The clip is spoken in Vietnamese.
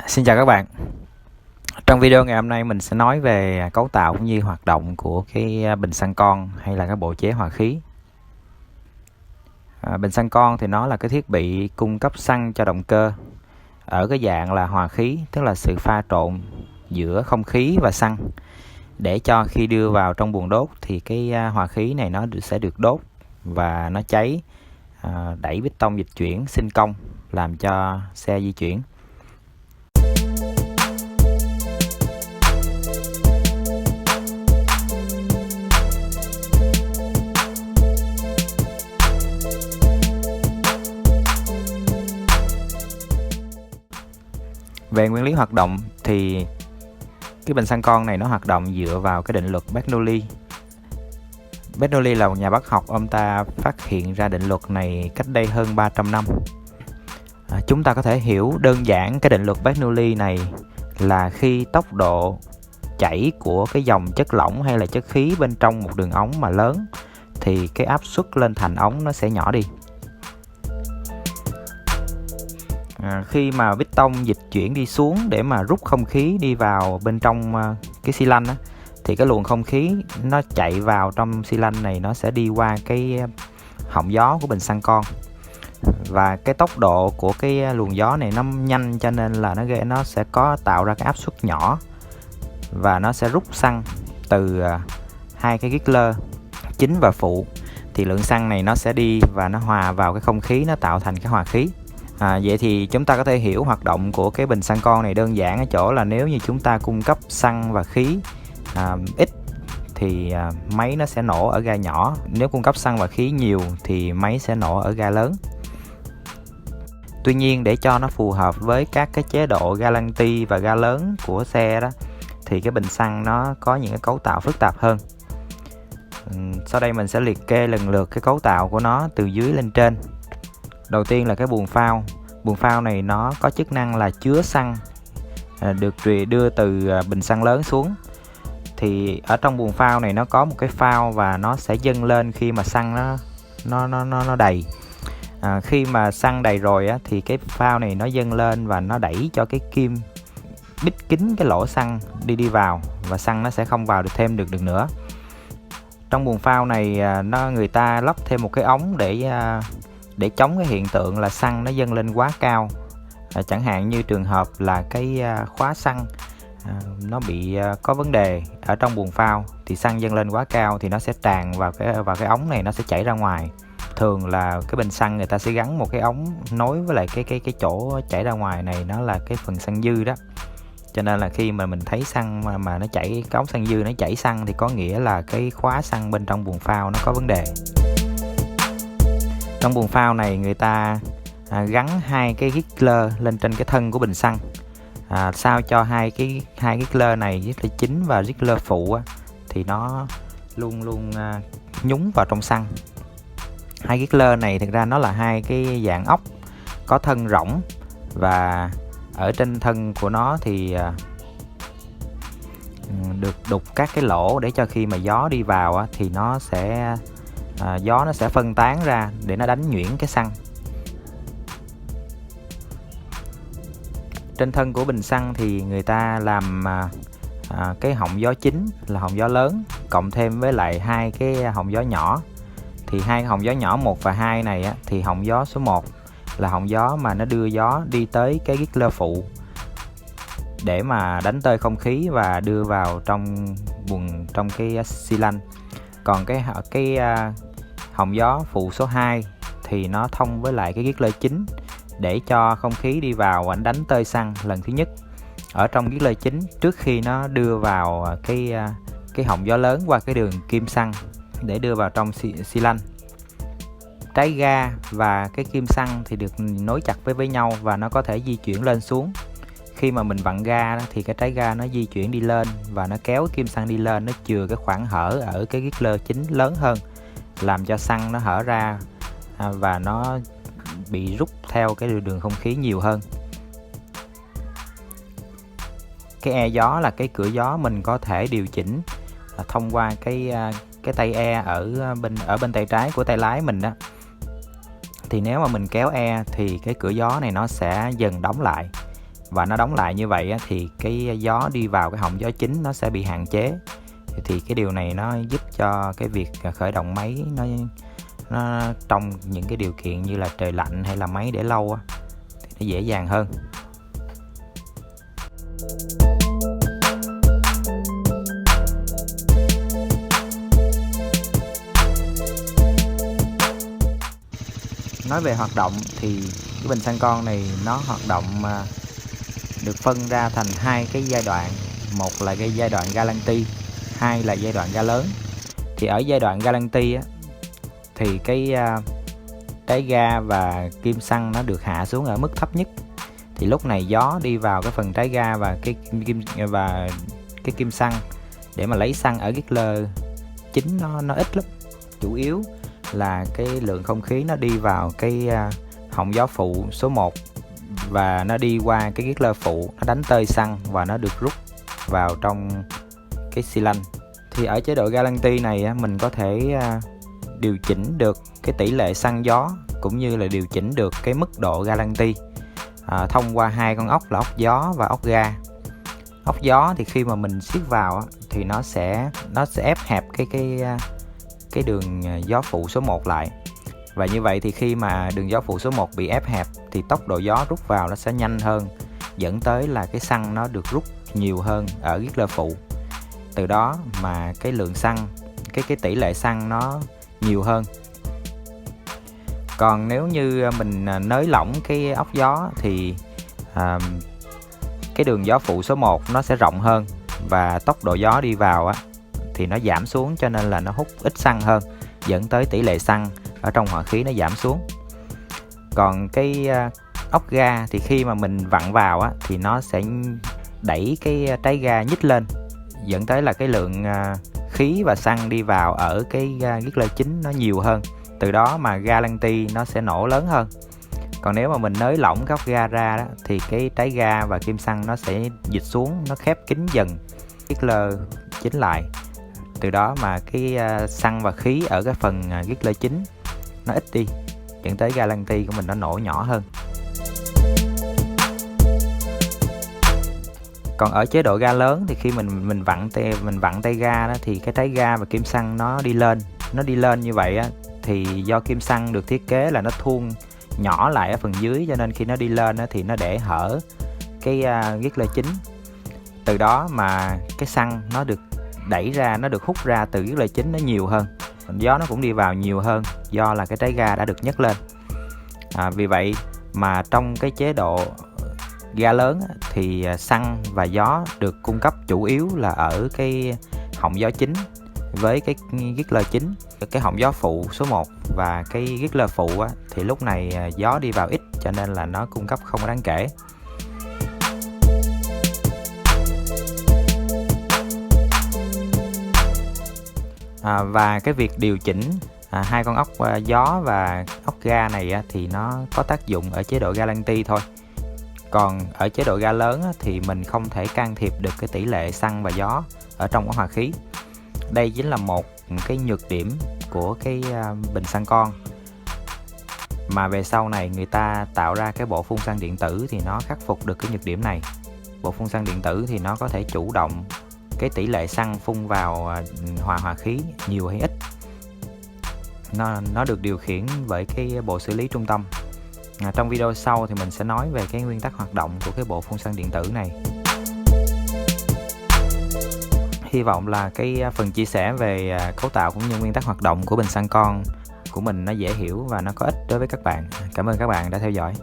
Xin chào các bạn. Trong video ngày hôm nay mình sẽ nói về cấu tạo cũng như hoạt động của cái bình xăng con hay là cái bộ chế hòa khí. Bình xăng con thì nó là cái thiết bị cung cấp xăng cho động cơ ở cái dạng là hòa khí, tức là sự pha trộn giữa không khí và xăng để cho khi đưa vào trong buồng đốt thì cái hòa khí này nó sẽ được đốt và nó cháy, đẩy piston dịch chuyển sinh công làm cho xe di chuyển. Về nguyên lý hoạt động thì cái bình xăng con này nó hoạt động dựa vào cái định luật Bernoulli. Bernoulli là một nhà bác học, ông ta phát hiện ra định luật này cách đây hơn 300 năm. Chúng ta có thể hiểu đơn giản cái định luật Bernoulli này là khi tốc độ chảy của cái dòng chất lỏng hay là chất khí bên trong một đường ống mà lớn thì cái áp suất lên thành ống nó sẽ nhỏ đi. Khi mà piston dịch chuyển đi xuống để mà rút không khí đi vào bên trong cái xi lanh thì cái luồng không khí nó chạy vào trong xi lanh này nó sẽ đi qua cái họng gió của bình xăng con, và cái tốc độ của cái luồng gió này nó nhanh cho nên là nó sẽ có tạo ra cái áp suất nhỏ và nó sẽ rút xăng từ hai cái Giggler chính và phụ, thì lượng xăng này nó sẽ đi và nó hòa vào cái không khí, nó tạo thành cái hòa khí. Vậy thì chúng ta có thể hiểu hoạt động của cái bình xăng con này đơn giản ở chỗ là nếu như chúng ta cung cấp xăng và khí ít thì máy nó sẽ nổ ở ga nhỏ, nếu cung cấp xăng và khí nhiều thì máy sẽ nổ ở ga lớn. Tuy nhiên để cho nó phù hợp với các cái chế độ ga lăng ti và ga lớn của xe đó thì cái bình xăng nó có những cái cấu tạo phức tạp hơn. Sau đây mình sẽ liệt kê lần lượt cái cấu tạo của nó từ dưới lên trên. Đầu tiên là cái buồng phao. Buồng phao này nó có chức năng là chứa xăng được đưa từ bình xăng lớn xuống. Thì ở trong buồng phao này nó có một cái phao và nó sẽ dâng lên khi mà xăng nó đầy. Khi mà xăng đầy rồi thì cái phao này nó dâng lên và nó đẩy cho cái kim bít kín cái lỗ xăng đi vào, và xăng nó sẽ không vào được nữa. Trong buồng phao này người ta lắp thêm một cái ống để chống cái hiện tượng là xăng nó dâng lên quá cao. Chẳng hạn như trường hợp là cái khóa xăng nó bị có vấn đề ở trong buồng phao thì xăng dâng lên quá cao thì nó sẽ tràn vào cái ống này, nó sẽ chảy ra ngoài. Thường là cái bình xăng người ta sẽ gắn một cái ống nối với lại cái chỗ chảy ra ngoài này, nó là cái phần xăng dư đó. Cho nên là khi mà mình thấy xăng mà nó chảy, cái ống xăng dư nó chảy xăng thì có nghĩa là cái khóa xăng bên trong buồng phao nó có vấn đề. Trong buồng phao này người ta gắn hai cái Giggler lên trên cái thân của bình xăng, sao cho hai cái Giggler này, Giggler chính và Giggler phụ thì nó luôn nhúng vào trong xăng. Hai Giggler này thực ra nó là hai cái dạng ốc có thân rỗng, và ở trên thân của nó thì được đục các cái lỗ để cho khi mà gió đi vào thì gió nó sẽ phân tán ra để nó đánh nhuyễn cái xăng. Trên thân của bình xăng thì người ta làm cái họng gió chính là họng gió lớn cộng thêm với lại hai cái họng gió nhỏ. Thì hai họng gió nhỏ 1 và 2 này thì họng gió số 1 là họng gió mà nó đưa gió đi tới cái Giggler phụ để mà đánh tơi không khí và đưa vào trong cái xi lanh. Còn cái họng gió phụ số 2 thì nó thông với lại cái Giggler chính để cho không khí đi vào và đánh tơi xăng lần thứ nhất ở trong Giggler chính trước khi nó đưa vào cái họng gió lớn qua cái đường kim xăng để đưa vào trong xi lanh. Trái ga và cái kim xăng thì được nối chặt với nhau và nó có thể di chuyển lên xuống. Khi mà mình vặn ga thì cái trái ga nó di chuyển đi lên và nó kéo kim xăng đi lên, nó chừa cái khoảng hở ở cái Giggler chính lớn hơn, làm cho xăng nó hở ra và nó bị rút theo cái đường không khí nhiều hơn. Cái e gió là cái cửa gió mình có thể điều chỉnh thông qua cái tay e ở bên tay trái của tay lái mình đó. Thì nếu mà mình kéo e thì cái cửa gió này nó sẽ dần đóng lại, và nó đóng lại như vậy á, thì cái gió đi vào cái họng gió chính nó sẽ bị hạn chế. Thì cái điều này nó giúp cho cái việc khởi động máy nó trong những cái điều kiện như là trời lạnh hay là máy để lâu á, thì nó dễ dàng hơn. Nói về hoạt động thì cái bình xăng con này nó hoạt động được phân ra thành hai cái giai đoạn. Một là cái giai đoạn ga lăng ti, hai là giai đoạn ga lớn. Thì ở giai đoạn ga lăng ti á, thì cái đáy ga và kim xăng nó được hạ xuống ở mức thấp nhất. Thì lúc này gió đi vào cái phần trái ga và cái kim xăng để mà lấy xăng ở Giggler chính nó ít lắm. Chủ yếu là cái lượng không khí nó đi vào cái họng gió phụ số 1 và nó đi qua cái Giggler phụ, nó đánh tơi xăng và nó được rút vào trong cái xi lanh. Thì ở chế độ ga lăng ti này á, mình có thể điều chỉnh được cái tỷ lệ xăng gió cũng như là điều chỉnh được cái mức độ ga lăng ti thông qua hai con ốc là ốc gió và ốc ga. Ốc gió thì khi mà mình siết vào á, thì nó sẽ ép hẹp cái đường gió phụ số 1 lại. Và như vậy thì khi mà đường gió phụ số 1 bị ép hẹp thì tốc độ gió rút vào nó sẽ nhanh hơn, dẫn tới là cái xăng nó được rút nhiều hơn ở Giggler phụ. Từ đó mà cái lượng xăng, cái tỷ lệ xăng nó nhiều hơn. Còn nếu như mình nới lỏng cái ốc gió thì cái đường gió phụ số 1 nó sẽ rộng hơn và tốc độ gió đi vào á, thì nó giảm xuống, cho nên là nó hút ít xăng hơn, dẫn tới tỷ lệ xăng ở trong hỏa khí nó giảm xuống. Còn cái ốc ga thì khi mà mình vặn vào á, thì nó sẽ đẩy cái trái ga nhích lên, dẫn tới là cái lượng khí và xăng đi vào ở cái Giggler chính nó nhiều hơn. Từ đó mà ga lăng ti nó sẽ nổ lớn hơn. Còn nếu mà mình nới lỏng cái ốc ga ra đó, thì cái trái ga và kim xăng nó sẽ dịch xuống, nó khép kín dần Giggler chính lại. Từ đó mà cái xăng và khí ở cái phần Giggler chính nó ít đi, dẫn tới ga lăng ti của mình nó nổ nhỏ hơn. Còn ở chế độ ga lớn thì khi mình vặn tay ga đó, thì cái trái ga và kim xăng nó đi lên như vậy á, thì do kim xăng được thiết kế là nó thuôn nhỏ lại ở phần dưới, cho nên khi nó đi lên á, thì nó để hở cái Giggler chính. Từ đó mà cái xăng nó được đẩy ra, nó được hút ra từ Giggler chính nó nhiều hơn, gió nó cũng đi vào nhiều hơn do là cái trái ga đã được nhấc lên. Vì vậy mà trong cái chế độ ga lớn á, thì xăng và gió được cung cấp chủ yếu là ở cái họng gió chính với cái Giggler chính. Cái họng gió phụ số 1 và cái Giggler phụ á, thì lúc này gió đi vào ít, cho nên là nó cung cấp không đáng kể. Và cái việc điều chỉnh hai con ốc gió và ốc ga này á, thì nó có tác dụng ở chế độ ga lăng ti thôi. Còn ở chế độ ga lớn á, thì mình không thể can thiệp được cái tỷ lệ xăng và gió ở trong cái hòa khí. Đây chính là một cái nhược điểm của cái bình xăng con, mà về sau này người ta tạo ra cái bộ phun xăng điện tử thì nó khắc phục được cái nhược điểm này. Bộ phun xăng điện tử thì nó có thể chủ động cái tỷ lệ xăng phun vào hòa khí nhiều hay ít. Nó được điều khiển bởi cái bộ xử lý trung tâm. Trong video sau thì mình sẽ nói về cái nguyên tắc hoạt động của cái bộ phun xăng điện tử này. Hy vọng là cái phần chia sẻ về cấu tạo cũng như nguyên tắc hoạt động của bình xăng con của mình nó dễ hiểu và nó có ích đối với các bạn. Cảm ơn các bạn đã theo dõi.